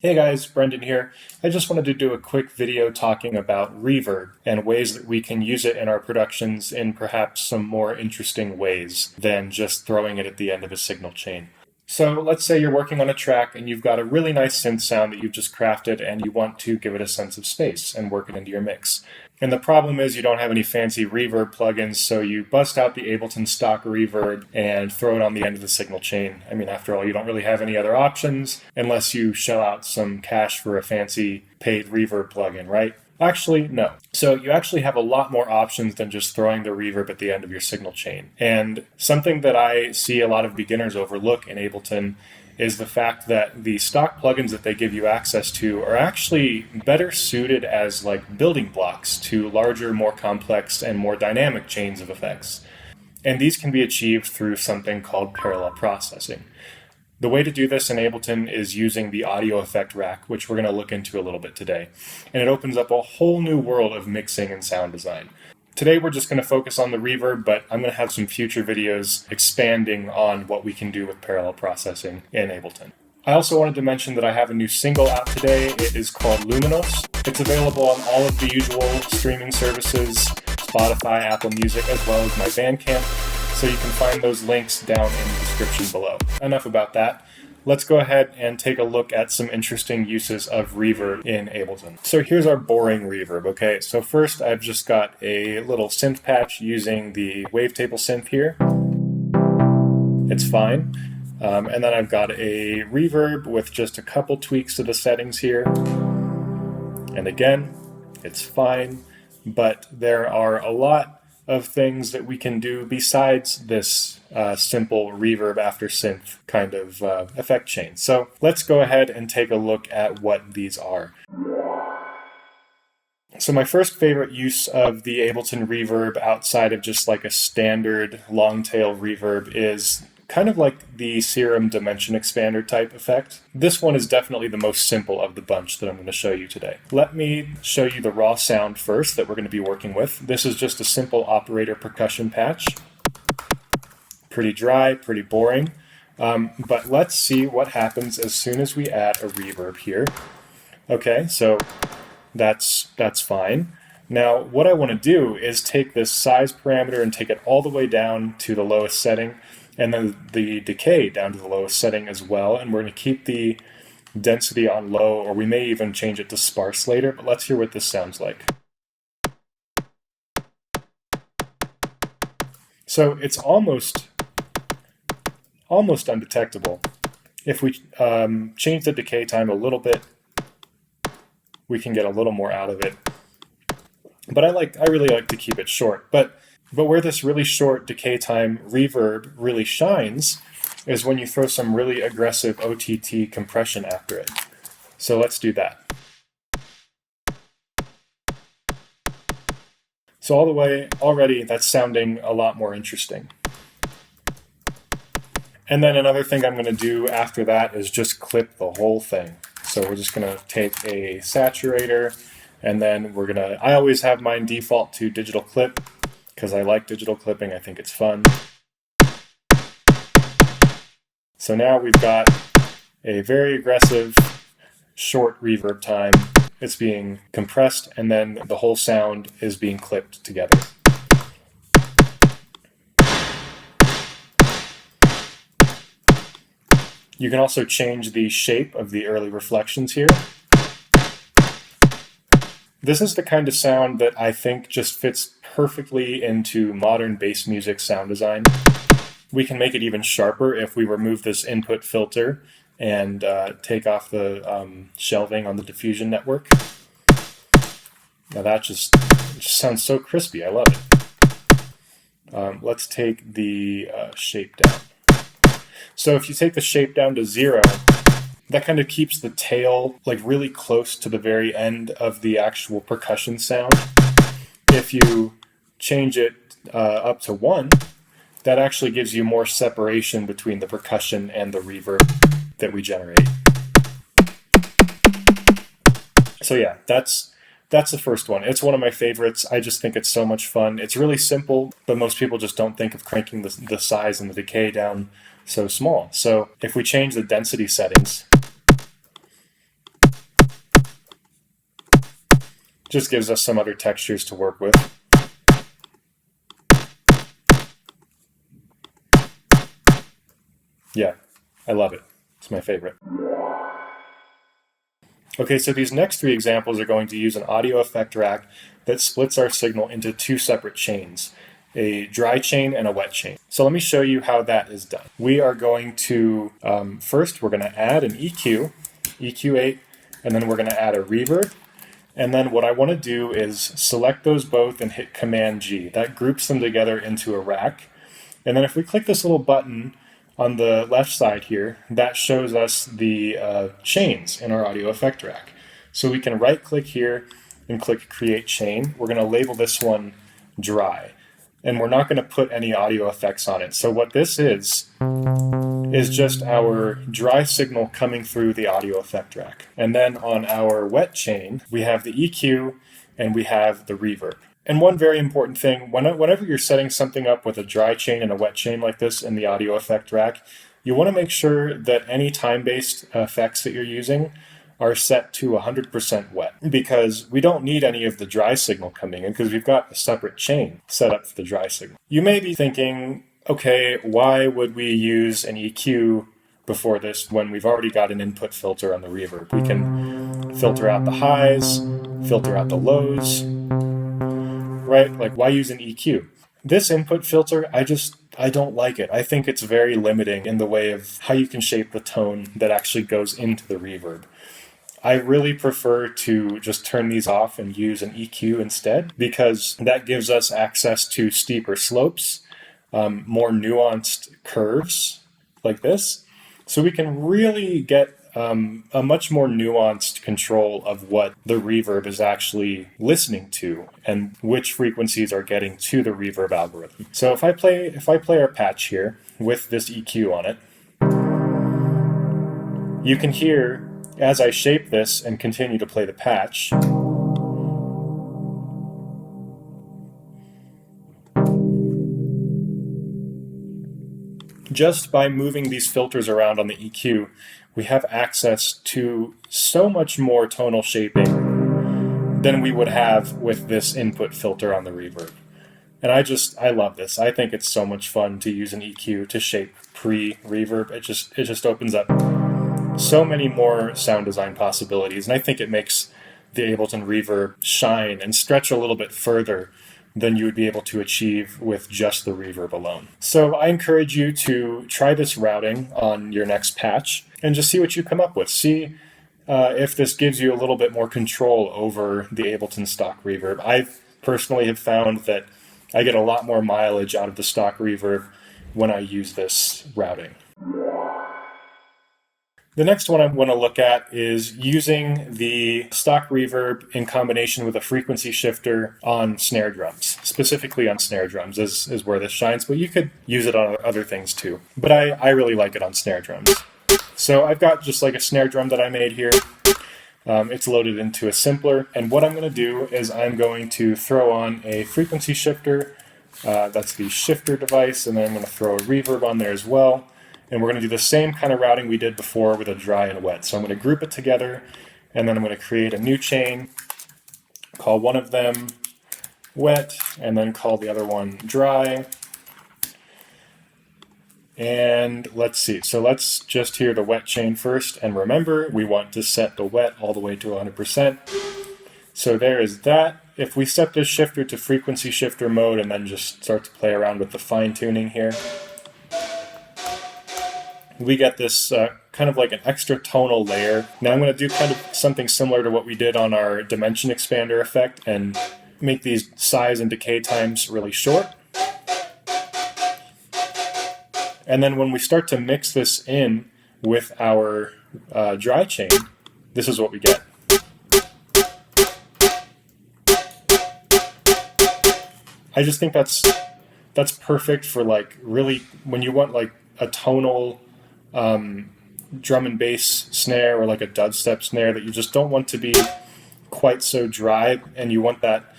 Hey guys, Brendan here. I just wanted to do a quick video talking about reverb and ways that we can use it in our productions in perhaps some more interesting ways than just throwing it at the end of a signal chain. So let's say you're working on a track and you've got a really nice synth sound that you've just crafted and you want to give it a sense of space and work it into your mix. And the problem is you don't have any fancy reverb plugins, so you bust out the Ableton stock reverb and throw it on the end of the signal chain. I mean, after all, you don't really have any other options unless you shell out some cash for a fancy paid reverb plugin, right? Actually, no. So you actually have a lot more options than just throwing the reverb at the end of your signal chain. And something that I see a lot of beginners overlook in Ableton is the fact that the stock plugins that they give you access to are actually better suited as like building blocks to larger, more complex, and more dynamic chains of effects. And these can be achieved through something called parallel processing. The way to do this in Ableton is using the audio effect rack, which we're going to look into a little bit today. And it opens up a whole new world of mixing and sound design. Today we're just going to focus on the reverb, but I'm going to have some future videos expanding on what we can do with parallel processing in Ableton. I also wanted to mention that I have a new single out today. It is called LUMINOS. It's available on all of the usual streaming services, Spotify, Apple Music, as well as my Bandcamp. So you can find those links down in the description below. Enough about that. Let's go ahead and take a look at some interesting uses of reverb in Ableton. So here's our boring reverb, okay? So first I've just got a little synth patch using the wavetable synth here. It's fine. And then I've got a reverb with just a couple tweaks to the settings here. And again, it's fine, but there are a lot of things that we can do besides this simple reverb after synth kind of effect chain. So let's go ahead and take a look at what these are. So my first favorite use of the Ableton reverb outside of just like a standard long tail reverb is kind of like the Serum Dimension Expander type effect. This one is definitely the most simple of the bunch that I'm going to show you today. Let me show you the raw sound first that we're going to be working with. This is just a simple operator percussion patch. Pretty dry, pretty boring. But let's see what happens as soon as we add a reverb here. Okay, so that's fine. Now, what I want to do is take this size parameter and take it all the way down to the lowest setting, and then the decay down to the lowest setting as well. And we're going to keep the density on low, or we may even change it to sparse later, but let's hear what this sounds like. So it's almost undetectable. If we change the decay time a little bit, we can get a little more out of it. But I really like to keep it short. But where this really short decay time reverb really shines is when you throw some really aggressive OTT compression after it. So let's do that. So all the way, already that's sounding a lot more interesting. And then another thing I'm going to do after that is just clip the whole thing. So we're just going to take a saturator, and then we're going to, I always have mine default to digital clip, because I like digital clipping, I think it's fun. So now we've got a very aggressive short reverb time. It's being compressed, and then the whole sound is being clipped together. You can also change the shape of the early reflections here. This is the kind of sound that I think just fits perfectly into modern bass music sound design. We can make it even sharper if we remove this input filter and take off the shelving on the diffusion network. Now that just sounds so crispy. I love it. Let's take the shape down. So if you take the shape down to 0, that kind of keeps the tail like really close to the very end of the actual percussion sound. If you change it up to 1, that actually gives you more separation between the percussion and the reverb that we generate. So yeah, that's the first one. It's one of my favorites. I just think it's so much fun. It's really simple, but most people just don't think of cranking the size and the decay down so small. So if we change the density settings, Just gives us some other textures to work with. Yeah, I love it. It's my favorite. Okay, so these next three examples are going to use an audio effect rack that splits our signal into two separate chains, a dry chain and a wet chain. So let me show you how that is done. We are going to, first we're going to add an EQ, EQ8, and then we're going to add a reverb. And then what I want to do is select those both and hit Command G. That groups them together into a rack. And then if we click this little button on the left side here, that shows us the chains in our audio effect rack. So we can right click here and click Create Chain. We're going to label this one Dry. And we're not going to put any audio effects on it. So what this is just our dry signal coming through the audio effect rack. And then on our wet chain, we have the EQ and we have the reverb. And one very important thing, whenever you're setting something up with a dry chain and a wet chain like this in the audio effect rack, you want to make sure that any time-based effects that you're using are set to 100% wet, because we don't need any of the dry signal coming in because we've got a separate chain set up for the dry signal. You may be thinking, okay, why would we use an EQ before this when we've already got an input filter on the reverb? We can filter out the highs, filter out the lows, right? Like, why use an EQ? This input filter, I don't like it. I think it's very limiting in the way of how you can shape the tone that actually goes into the reverb. I really prefer to just turn these off and use an EQ instead, because that gives us access to steeper slopes, more nuanced curves like this. So we can really get a much more nuanced control of what the reverb is actually listening to and which frequencies are getting to the reverb algorithm. So if I play our patch here with this EQ on it, you can hear as I shape this and continue to play the patch, just by moving these filters around on the EQ, we have access to so much more tonal shaping than we would have with this input filter on the reverb. And I love this. I think it's so much fun to use an EQ to shape pre-reverb. It just opens up so many more sound design possibilities. And I think it makes the Ableton Reverb shine and stretch a little bit further than you would be able to achieve with just the reverb alone. So I encourage you to try this routing on your next patch and just see what you come up with. See if this gives you a little bit more control over the Ableton stock reverb. I personally have found that I get a lot more mileage out of the stock reverb when I use this routing. The next one I want to look at is using the stock reverb in combination with a frequency shifter on snare drums. Specifically on snare drums is where this shines, but you could use it on other things too. But I really like it on snare drums. So I've got just like a snare drum that I made here. It's loaded into a simpler, and what I'm going to do is I'm going to throw on a frequency shifter. That's the shifter device, and then I'm going to throw a reverb on there as well. And we're going to do the same kind of routing we did before with a dry and a wet. So I'm going to group it together, and then I'm going to create a new chain, call one of them wet, and then call the other one dry. And let's see. So let's just hear the wet chain first. And remember, we want to set the wet all the way to 100%. So there is that. If we set this shifter to frequency shifter mode and then just start to play around with the fine tuning here, we get this kind of like an extra tonal layer. Now I'm going to do kind of something similar to what we did on our dimension expander effect and make these size and decay times really short. And then when we start to mix this in with our dry chain, this is what we get. I just think that's perfect for like really when you want like a tonal drum and bass snare or like a dubstep snare that you just don't want to be quite so dry, and you want that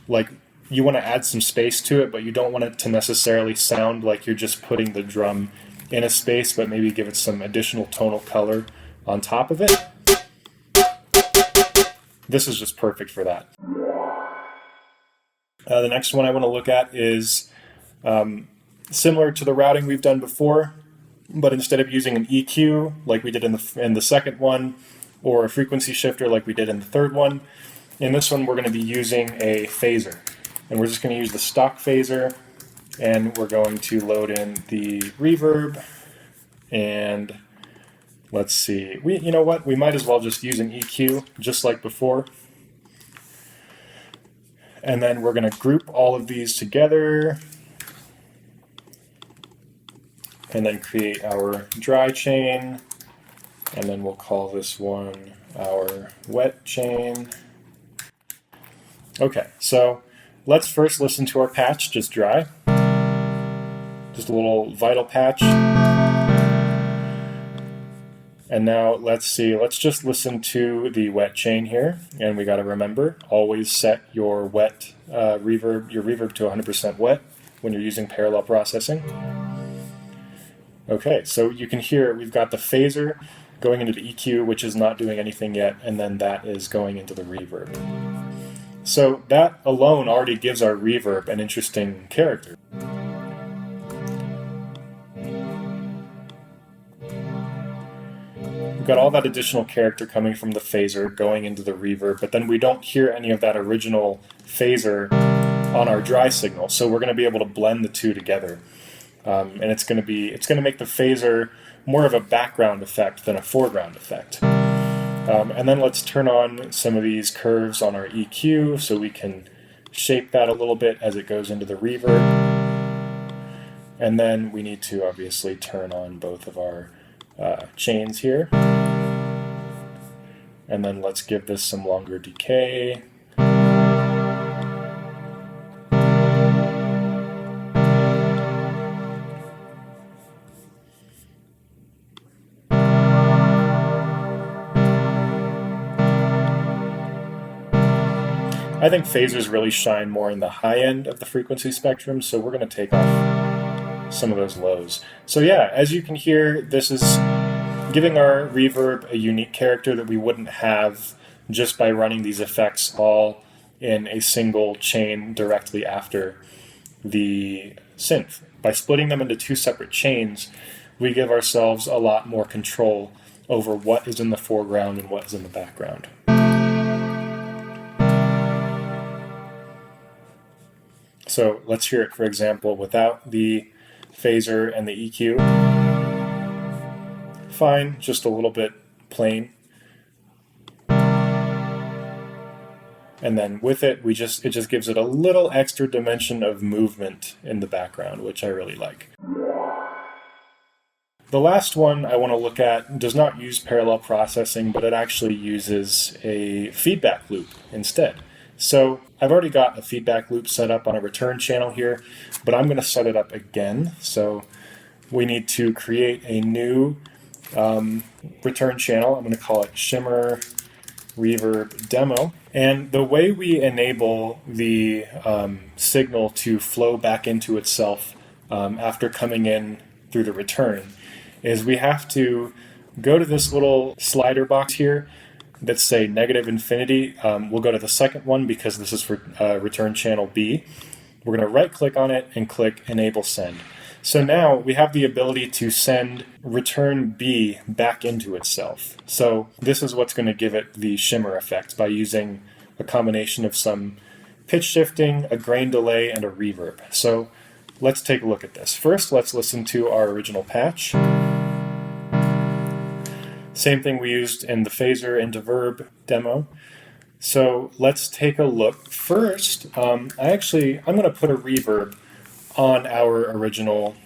like you want to add some space to it, but you don't want it to necessarily sound like you're just putting the drum in a space, but maybe give it some additional tonal color on top of it. this is just perfect for that. The next one I want to look at is similar to the routing we've done before, but instead of using an EQ like we did in the second one, or a frequency shifter like we did in the third one, in this one we're going to be using a phaser. And we're just going to use the stock phaser, and we're going to load in the reverb. And let's see, you know what, we might as well just use an EQ just like before. And then we're going to group all of these together and then create our dry chain, and then we'll call this one our wet chain. Okay, so let's first listen to our patch, just dry. Just a little vital patch. And now let's see, let's just listen to the wet chain here. And we got to remember, always set your wet reverb, your reverb to 100% wet when you're using parallel processing. Okay, so you can hear we've got the phaser going into the EQ, which is not doing anything yet, and then that is going into the reverb. So that alone already gives our reverb an interesting character. We've got all that additional character coming from the phaser going into the reverb, but then we don't hear any of that original phaser on our dry signal, so we're going to be able to blend the two together. And it's going to make the phaser more of a background effect than a foreground effect. And then let's turn on some of these curves on our EQ so we can shape that a little bit as it goes into the reverb. And then we need to obviously turn on both of our chains here. And then let's give this some longer decay. I think phasers really shine more in the high end of the frequency spectrum, so we're going to take off some of those lows. So yeah, as you can hear, this is giving our reverb a unique character that we wouldn't have just by running these effects all in a single chain directly after the synth. By splitting them into two separate chains, we give ourselves a lot more control over what is in the foreground and what is in the background. So let's hear it, for example, without the phaser and the EQ. Fine, just a little bit plain. And then with it, it just gives it a little extra dimension of movement in the background, which I really like. The last one I want to look at does not use parallel processing, but it actually uses a feedback loop instead. So I've already got a feedback loop set up on a return channel here, but I'm going to set it up again. So we need to create a new return channel. I'm going to call it Shimmer Reverb Demo. And the way we enable the signal to flow back into itself after coming in through the return is we have to go to this little slider box here that's say negative infinity. We'll go to the second one because this is for return channel B. We're going to right click on it and click enable send. So now we have the ability to send return B back into itself. So this is what's going to give it the shimmer effect by using a combination of some pitch shifting, a grain delay, and a reverb. So let's take a look at this. First, let's listen to our original patch. Same thing we used in the phaser into verb demo. So let's take a look. First, I'm going to put a reverb on our original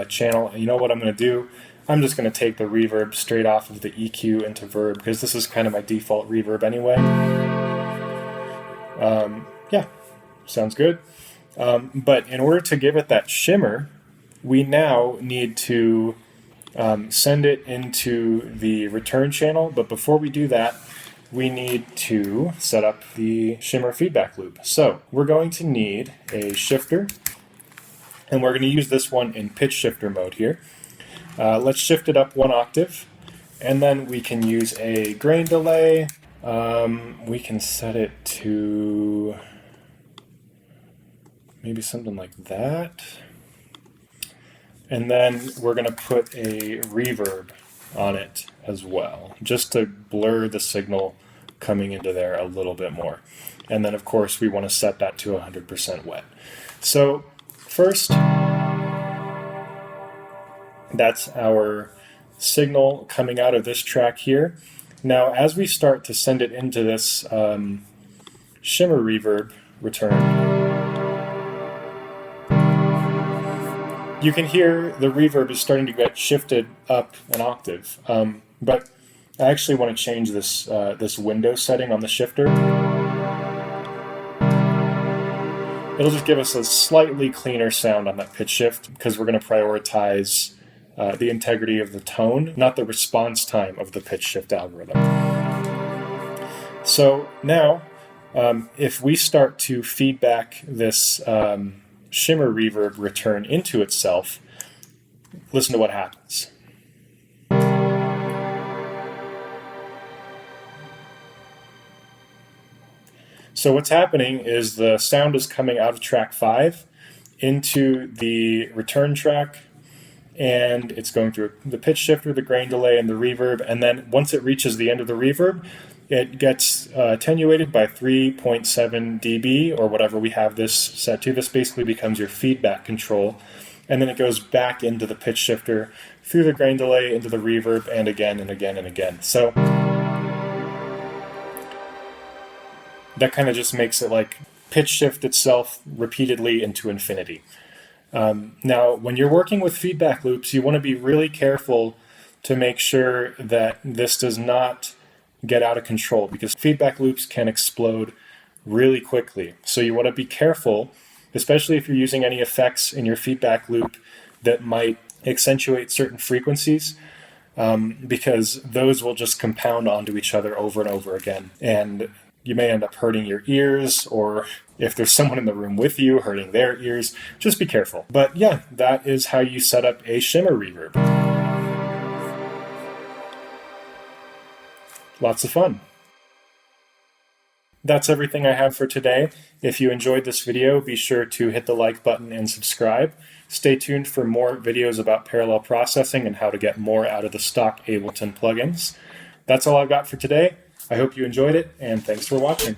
channel. And you know what I'm going to do? I'm just going to take the reverb straight off of the EQ into verb because this is kind of my default reverb anyway. Yeah, sounds good. But in order to give it that shimmer, we now need to send it into the return channel. But before we do that, we need to set up the shimmer feedback loop. So we're going to need a shifter, and we're going to use this one in pitch shifter mode here. Let's shift it up 1 octave, and then we can use a grain delay. We can set it to maybe something like that. And then we're going to put a reverb on it as well, just to blur the signal coming into there a little bit more. And then, of course, we want to set that to 100% wet. So first, that's our signal coming out of this track here. Now, as we start to send it into this Shimmer Reverb return, you can hear the reverb is starting to get shifted up an octave. But I actually want to change this, this window setting on the shifter. It'll just give us a slightly cleaner sound on that pitch shift because we're going to prioritize the integrity of the tone, not the response time of the pitch shift algorithm. So now, if we start to feedback this Shimmer Reverb return into itself, listen to what happens. So what's happening is the sound is coming out of track 5 into the return track, and it's going through the pitch shifter, the grain delay, and the reverb, and then once it reaches the end of the reverb, it gets attenuated by 3.7 dB, or whatever we have this set to. This basically becomes your feedback control, and then it goes back into the pitch shifter, through the grain delay, into the reverb, and again, and again, and again. So that kind of just makes it like pitch shift itself repeatedly into infinity. Now, when you're working with feedback loops, you want to be really careful to make sure that this does not get out of control, because feedback loops can explode really quickly. So you want to be careful, especially if you're using any effects in your feedback loop that might accentuate certain frequencies, because those will just compound onto each other over and over again. And you may end up hurting your ears, or if there's someone in the room with you, hurting their ears. Just be careful. But yeah, that is how you set up a Shimmer Reverb. Lots of fun. That's everything I have for today. If you enjoyed this video, be sure to hit the like button and subscribe. Stay tuned for more videos about parallel processing and how to get more out of the stock Ableton plugins. That's all I've got for today. I hope you enjoyed it, and thanks for watching.